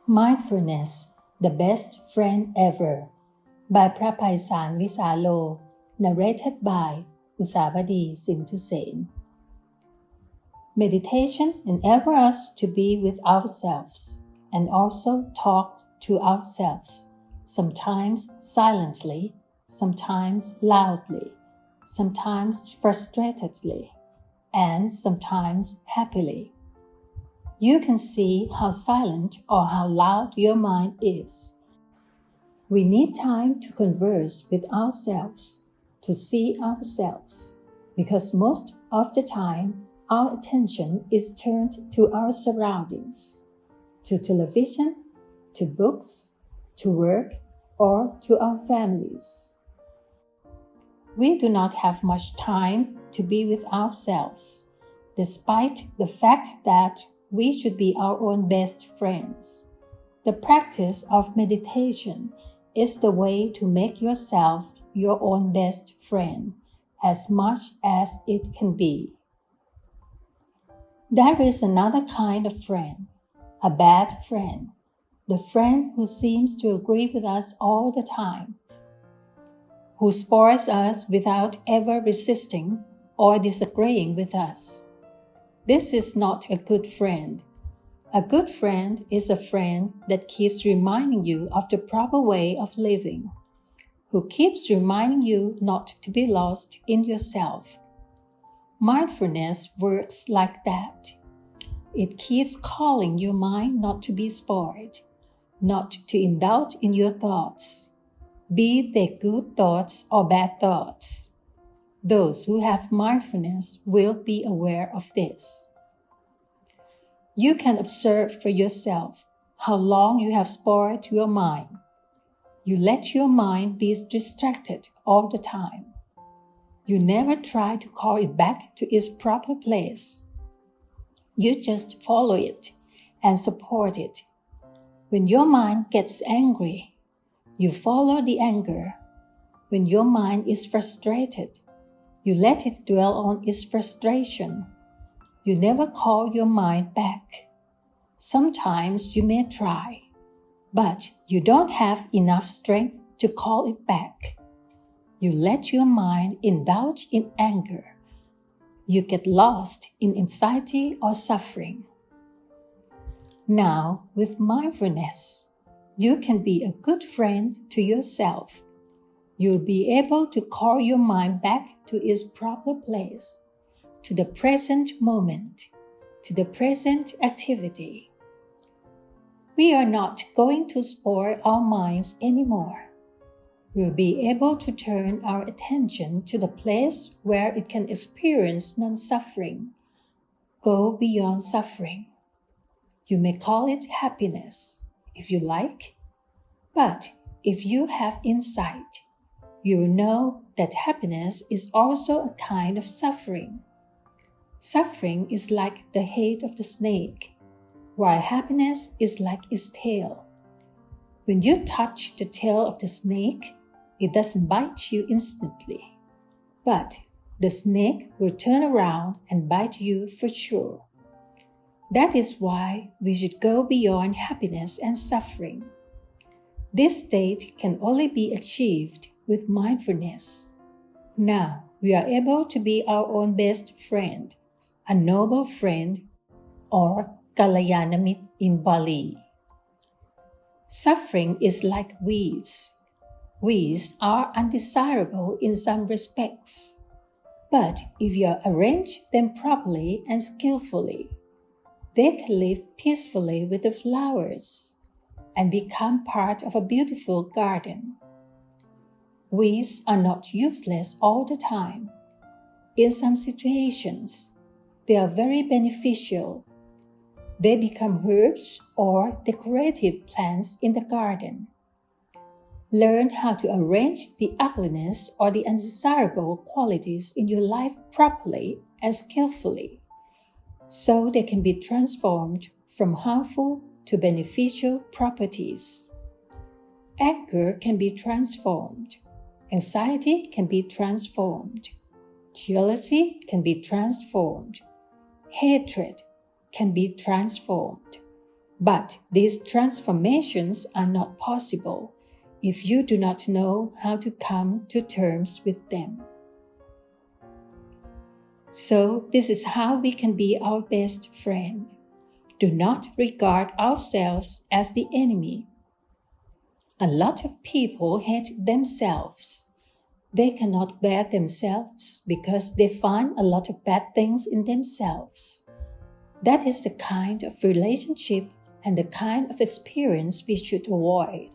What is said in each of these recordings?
Mindfulness, the Best Friend Ever by Phra Paisal Visalo, narrated by Usavadi Sintusen. Meditation enables us to be with ourselves and also talk to ourselves, sometimes silently, sometimes loudly, sometimes frustratedly, and sometimes happily. You can see how silent or how loud your mind is. We need time to converse with ourselves, to see ourselves, because most of the time our attention is turned to our surroundings, to television, to books, to work, or to our families. We do not have much time to be with ourselves, despite the fact that we should be our own best friends. The practice of meditation is the way to make yourself your own best friend as much as it can be. There is another kind of friend, a bad friend, the friend who seems to agree with us all the time, who spoils us without ever resisting or disagreeing with us. This is not a good friend. A good friend is a friend that keeps reminding you of the proper way of living, who keeps reminding you not to be lost in yourself. Mindfulness works like that. It keeps calling your mind not to be spoiled, not to indulge in your thoughts, be they good thoughts or bad thoughts. Those who have mindfulness will be aware of this. You can observe for yourself how long you have spoiled your mind. You let your mind be distracted all the time. You never try to call it back to its proper place. You just follow it and support it. When your mind gets angry, you follow the anger. When your mind is frustrated, you let it dwell on its frustration. You never call your mind back. Sometimes you may try, but you don't have enough strength to call it back. You let your mind indulge in anger. You get lost in anxiety or suffering. Now, with mindfulness, you can be a good friend to yourself. You'll be able to call your mind back to its proper place, to the present moment, to the present activity. We are not going to spoil our minds anymore. We'll be able to turn our attention to the place where it can experience non-suffering, go beyond suffering. You may call it happiness, if you like, but if you have insight, you will know that happiness is also a kind of suffering. Suffering is like the head of the snake, while happiness is like its tail. When you touch the tail of the snake, it doesn't bite you instantly, but the snake will turn around and bite you for sure. That is why we should go beyond happiness and suffering. This state can only be achieved with mindfulness. Now we are able to be our own best friend, a noble friend, or Kalyanamit in Bali. Suffering is like weeds. Weeds are undesirable in some respects, but if you arrange them properly and skillfully, they can live peacefully with the flowers and become part of a beautiful garden. Weeds are not useless all the time. In some situations, they are very beneficial. They become herbs or decorative plants in the garden. Learn how to arrange the ugliness or the undesirable qualities in your life properly and skillfully, so they can be transformed from harmful to beneficial properties. Anger can be transformed. Anxiety can be transformed. Jealousy can be transformed. Hatred can be transformed. But these transformations are not possible if you do not know how to come to terms with them. So this is how we can be our best friend. Do not regard ourselves as the enemy. A lot of people hate themselves. They cannot bear themselves because they find a lot of bad things in themselves. That is the kind of relationship and the kind of experience we should avoid.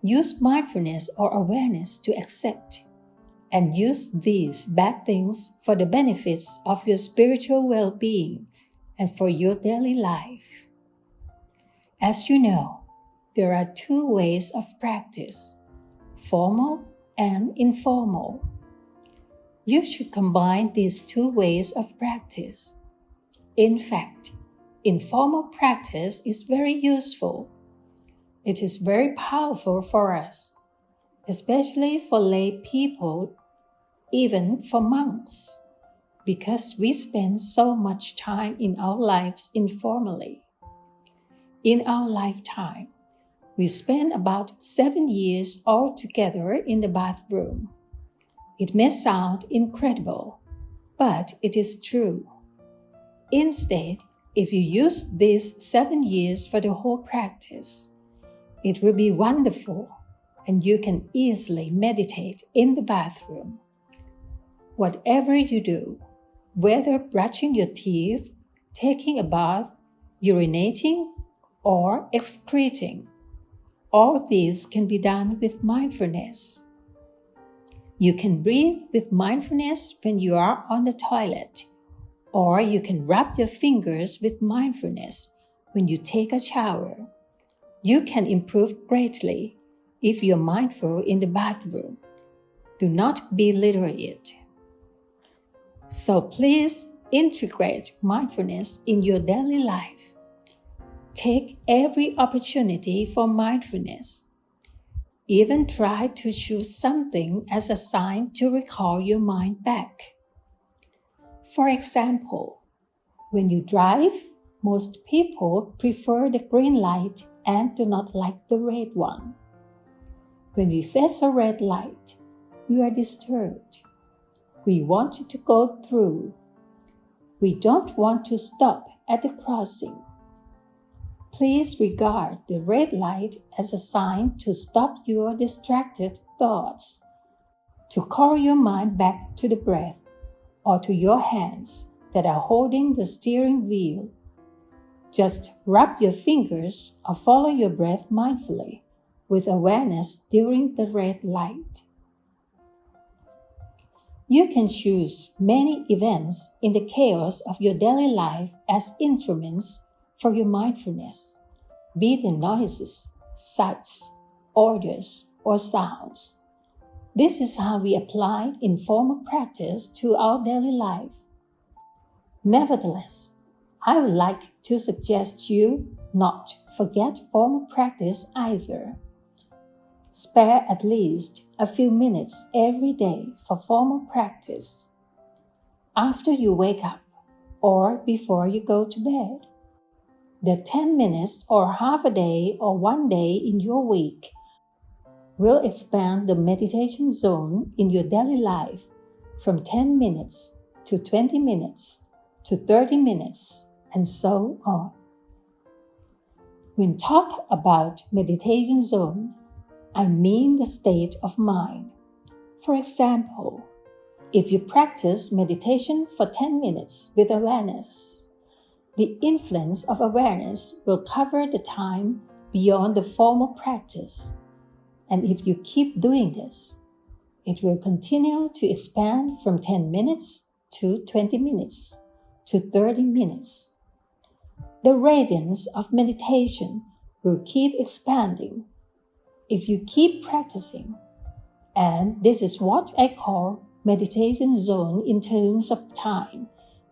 Use mindfulness or awareness to accept, and use these bad things for the benefits of your spiritual well-being and for your daily life. As you know, there are two ways of practice, formal and informal. You should combine these two ways of practice. In fact, informal practice is very useful. It is very powerful for us, especially for lay people, even for monks, because we spend so much time in our lives informally. In our lifetime, we spend about 7 years all together in the bathroom. It may sound incredible, but it is true. Instead, if you use these 7 years for the whole practice, it will be wonderful, and you can easily meditate in the bathroom. Whatever you do, whether brushing your teeth, taking a bath, urinating, or excreting, all these can be done with mindfulness. You can breathe with mindfulness when you are on the toilet, or you can rub your fingers with mindfulness when you take a shower. You can improve greatly if you're mindful in the bathroom. Do not belittle it. So please integrate mindfulness in your daily life. Take every opportunity for mindfulness. Even try to choose something as a sign to recall your mind back. For example, when you drive, most people prefer the green light and do not like the red one. When we face a red light, we are disturbed. We want to go through. We don't want to stop at the crossing. Please regard the red light as a sign to stop your distracted thoughts, to call your mind back to the breath or to your hands that are holding the steering wheel. Just rub your fingers or follow your breath mindfully with awareness during the red light. You can choose many events in the chaos of your daily life as instruments for your mindfulness, be the noises, sights, odors, or sounds. This is how we apply informal practice to our daily life. Nevertheless, I would like to suggest you not forget formal practice either. Spare at least a few minutes every day for formal practice. After you wake up or before you go to bed. The 10 minutes or half a day or one day in your week will expand the meditation zone in your daily life from 10 minutes to 20 minutes to 30 minutes and so on. When talk about meditation zone, I mean the state of mind. For example, if you practice meditation for 10 minutes with awareness, the influence of awareness will cover the time beyond the formal practice. And if you keep doing this, it will continue to expand from 10 minutes to 20 minutes to 30 minutes. The radiance of meditation will keep expanding if you keep practicing. And this is what I call meditation zone in terms of time,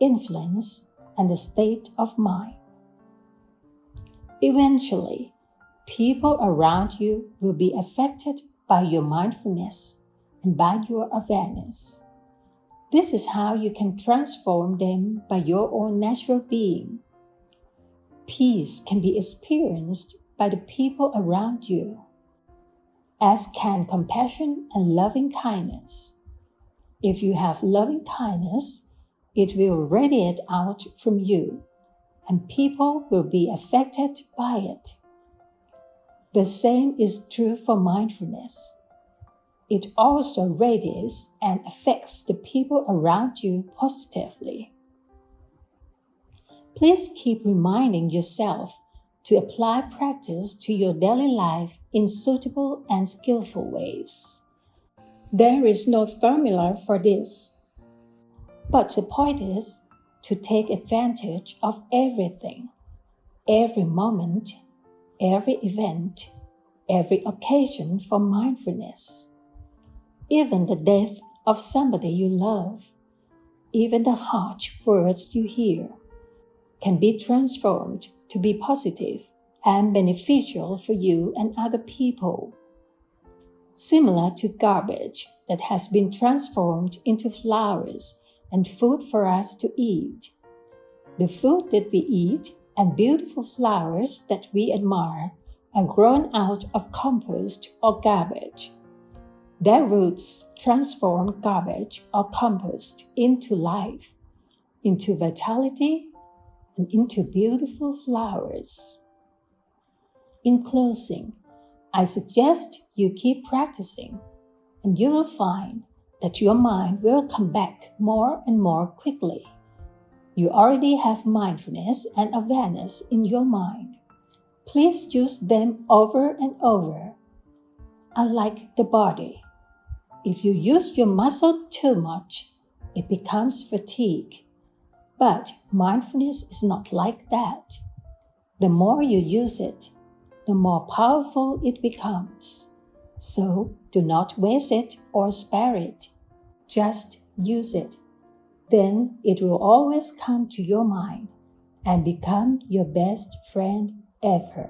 influence, and the state of mind. Eventually, people around you will be affected by your mindfulness and by your awareness. This is how you can transform them by your own natural being. Peace can be experienced by the people around you, as can compassion and loving kindness. If you have loving kindness, it will radiate out from you, and people will be affected by it. The same is true for mindfulness. It also radiates and affects the people around you positively. Please keep reminding yourself to apply practice to your daily life in suitable and skillful ways. There is no formula for this, but the point is to take advantage of everything, every moment, every event, every occasion for mindfulness. Even the death of somebody you love, even the harsh words you hear, can be transformed to be positive and beneficial for you and other people. Similar to garbage that has been transformed into flowers and food for us to eat. The food that we eat and beautiful flowers that we admire are grown out of compost or garbage. Their roots transform garbage or compost into life, into vitality, and into beautiful flowers. In closing, I suggest you keep practicing, and you will find that your mind will come back more and more quickly. You already have mindfulness and awareness in your mind. Please use them over and over. Unlike the body, if you use your muscle too much, it becomes fatigue. But mindfulness is not like that. The more you use it, the more powerful it becomes. So do not waste it or spare it. Just use it. Then it will always come to your mind and become your best friend ever.